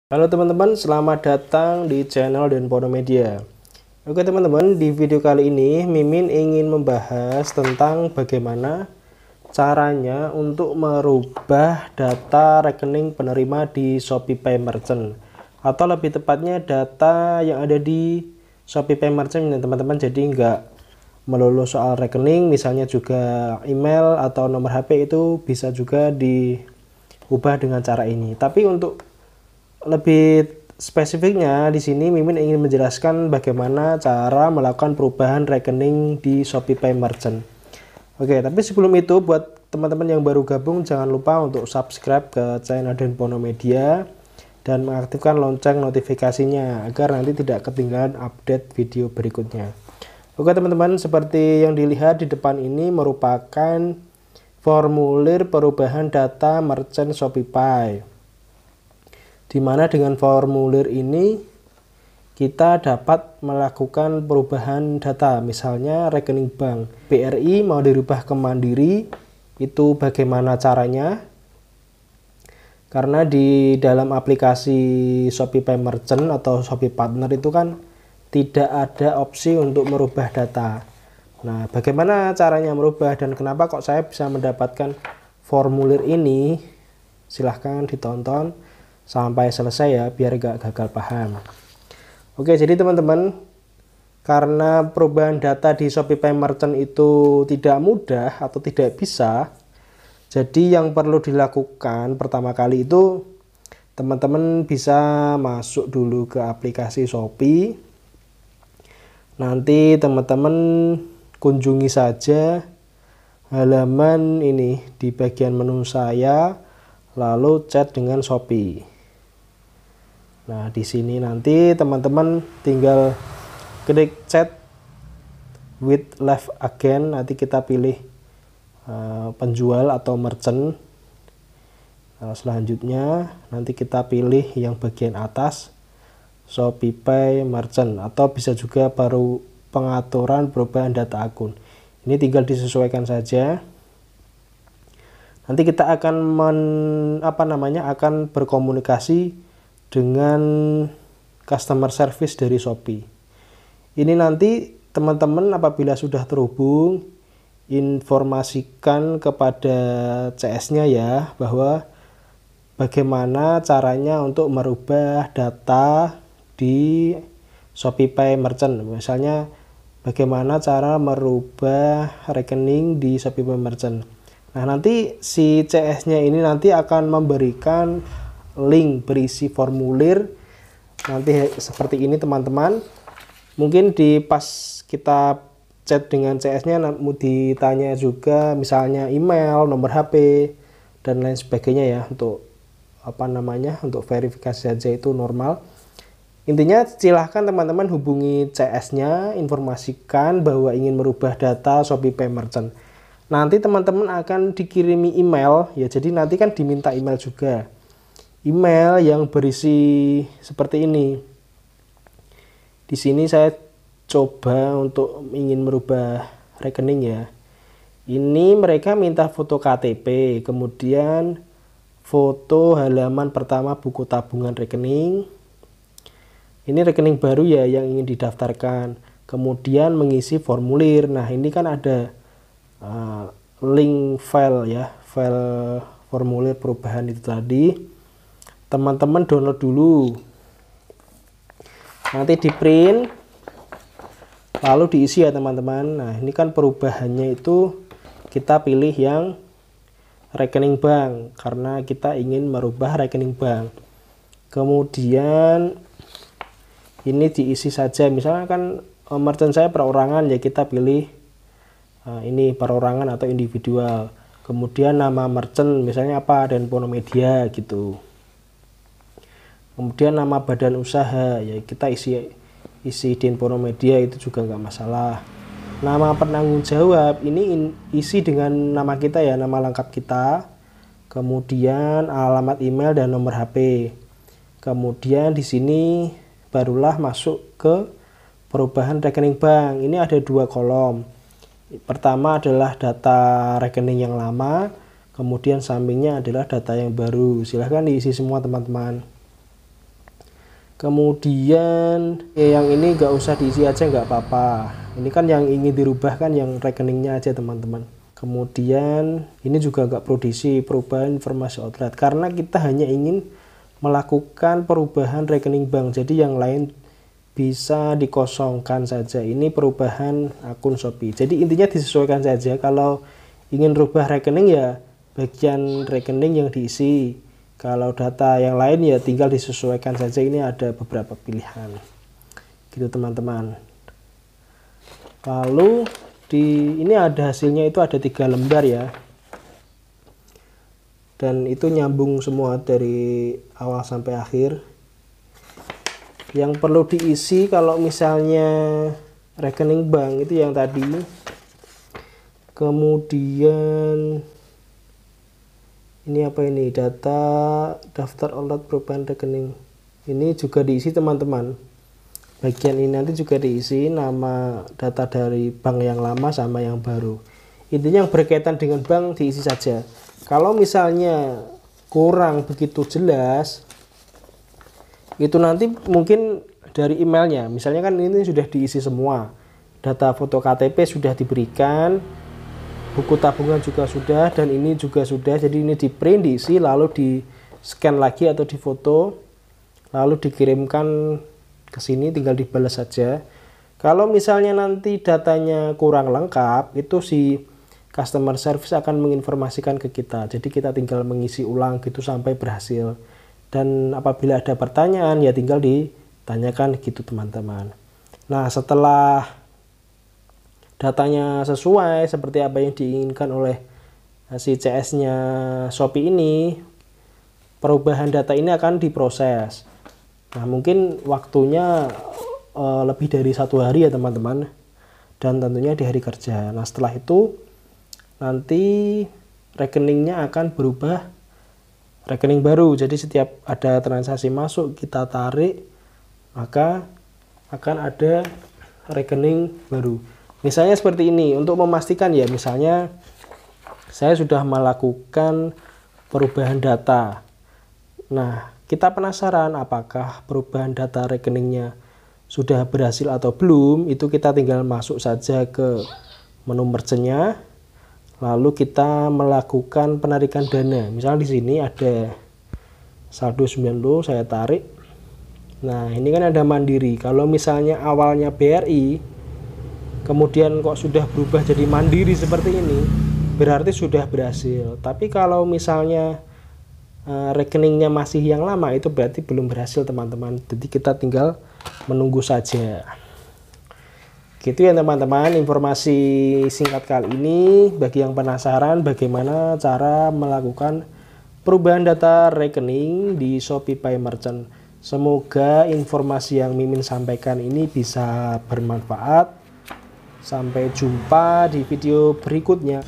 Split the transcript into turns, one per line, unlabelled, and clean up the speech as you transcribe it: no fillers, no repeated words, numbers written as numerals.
Halo teman-teman, selamat datang di channel Denpono Media. Oke teman-teman, di video kali ini Mimin ingin membahas tentang bagaimana caranya untuk merubah data rekening penerima di ShopeePay Merchant, atau lebih tepatnya data yang ada di ShopeePay Merchant ya teman-teman. Jadi nggak melulu soal rekening, misalnya juga email atau nomor HP itu bisa juga diubah dengan cara ini. Tapi untuk lebih spesifiknya di sini Mimin ingin menjelaskan bagaimana cara melakukan perubahan rekening di ShopeePay Merchant. Oke, tapi sebelum itu buat teman-teman yang baru gabung jangan lupa untuk subscribe ke channel Denpono Media dan mengaktifkan lonceng notifikasinya agar nanti tidak ketinggalan update video berikutnya. Oke teman-teman, seperti yang dilihat di depan ini merupakan formulir perubahan data merchant ShopeePay, di mana dengan formulir ini kita dapat melakukan perubahan data, misalnya rekening bank BRI mau dirubah ke Mandiri. Itu bagaimana caranya? Karena di dalam aplikasi ShopeePay Merchant atau Shopee Partner itu kan tidak ada opsi untuk merubah data. Nah, bagaimana caranya merubah dan kenapa kok saya bisa mendapatkan formulir ini? Silahkan ditonton sampai selesai ya, biar gak gagal paham. Oke, jadi teman-teman, karena perubahan data di ShopeePay Merchant itu tidak mudah atau tidak bisa, jadi yang perlu dilakukan pertama kali itu teman-teman bisa masuk dulu ke aplikasi Shopee. Nanti teman-teman kunjungi saja halaman ini di bagian menu saya, lalu chat dengan Shopee. Nah, di sini nanti teman-teman tinggal klik chat with live agent, nanti kita pilih penjual atau merchant. Nah, selanjutnya nanti kita pilih yang bagian atas ShopeePay Merchant, atau bisa juga baru pengaturan perubahan data akun. Ini tinggal disesuaikan saja. Nanti kita akan akan berkomunikasi dengan customer service dari Shopee. Ini nanti teman-teman apabila sudah terhubung, informasikan kepada CS-nya ya, bahwa bagaimana caranya untuk merubah data di ShopeePay Merchant. Misalnya bagaimana cara merubah rekening di ShopeePay Merchant. Nah, nanti si CS-nya ini nanti akan memberikan link berisi formulir nanti seperti ini teman-teman. Mungkin di pas kita chat dengan CS-nya mau ditanya juga misalnya email, nomor HP dan lain sebagainya ya, untuk untuk verifikasi saja itu normal. Intinya silahkan teman-teman hubungi CS-nya, informasikan bahwa ingin merubah data ShopeePay Merchant. Nanti teman-teman akan dikirimi email ya, jadi nanti kan diminta email juga. Email yang berisi seperti ini. Di sini saya coba untuk ingin merubah rekening ya. Ini mereka minta foto KTP, kemudian foto halaman pertama buku tabungan rekening. Ini rekening baru ya yang ingin didaftarkan. Kemudian mengisi formulir. Nah, ini kan ada link file ya, file formulir perubahan itu tadi. Teman-teman download dulu, nanti di print lalu diisi ya teman-teman. Nah, ini kan perubahannya itu kita pilih yang rekening bank karena kita ingin merubah rekening bank. Kemudian ini diisi saja, misalnya kan merchant saya perorangan ya, kita pilih ini perorangan atau individual. Kemudian nama merchant misalnya apa, Denpono Media gitu. Kemudian nama badan usaha ya kita isi Denpono Media, itu juga nggak masalah. Nama penanggung jawab ini isi dengan nama kita ya, nama lengkap kita. Kemudian alamat email dan nomor HP. Kemudian di sini barulah masuk ke perubahan rekening bank. Ini ada 2 kolom. Pertama adalah data rekening yang lama, kemudian sampingnya adalah data yang baru. Silahkan diisi semua teman-teman. Kemudian yang ini nggak usah diisi aja nggak apa-apa. Ini kan yang ingin dirubah kan yang rekeningnya aja teman-teman. Kemudian ini juga nggak perlu diisi perubahan informasi outlet karena kita hanya ingin melakukan perubahan rekening bank. Jadi yang lain bisa dikosongkan saja. Ini perubahan akun Shopee. Jadi intinya disesuaikan saja. Kalau ingin rubah rekening ya bagian rekening yang diisi. Kalau data yang lain ya tinggal disesuaikan saja. Ini ada beberapa pilihan gitu teman-teman. Lalu ini ada hasilnya, itu ada 3 lembar ya, dan itu nyambung semua dari awal sampai akhir. Yang perlu diisi kalau misalnya rekening bank itu yang tadi. Kemudian ini apa ini, data daftar outlet perubahan rekening, ini juga diisi teman-teman. Bagian ini nanti juga diisi nama data dari bank yang lama sama yang baru. Intinya yang berkaitan dengan bank diisi saja. Kalau misalnya kurang begitu jelas, itu nanti mungkin dari emailnya. Misalnya kan ini sudah diisi semua, data foto KTP sudah diberikan, buku tabungan juga sudah, dan ini juga sudah. Jadi ini di print, diisi, lalu di scan lagi atau di foto, lalu dikirimkan ke sini, tinggal dibalas saja. Kalau misalnya nanti datanya kurang lengkap, itu si customer service akan menginformasikan ke kita. Jadi kita tinggal mengisi ulang gitu sampai berhasil. Dan apabila ada pertanyaan ya tinggal ditanyakan gitu teman-teman. Nah, setelah datanya sesuai seperti apa yang diinginkan oleh si CS-nya Shopee ini, perubahan data ini akan diproses. Nah, mungkin waktunya lebih dari 1 hari ya teman-teman, dan tentunya di hari kerja. Nah, setelah itu nanti rekeningnya akan berubah rekening baru. Jadi setiap ada transaksi masuk kita tarik, maka akan ada rekening baru. Misalnya seperti ini, untuk memastikan ya, misalnya saya sudah melakukan perubahan data. Nah, kita penasaran apakah perubahan data rekeningnya sudah berhasil atau belum. Itu kita tinggal masuk saja ke menu merchant-nya, lalu kita melakukan penarikan dana. Misalnya di sini ada saldo 90, saya tarik. Nah, ini kan ada Mandiri. Kalau misalnya awalnya BRI, kemudian kok sudah berubah jadi Mandiri seperti ini, berarti sudah berhasil. Tapi kalau misalnya rekeningnya masih yang lama, itu berarti belum berhasil teman-teman. Jadi kita tinggal menunggu saja. Gitu ya teman-teman, informasi singkat kali ini. Bagi yang penasaran bagaimana cara melakukan perubahan data rekening di Shopee Merchant, semoga informasi yang Mimin sampaikan ini bisa bermanfaat. Sampai jumpa di video berikutnya.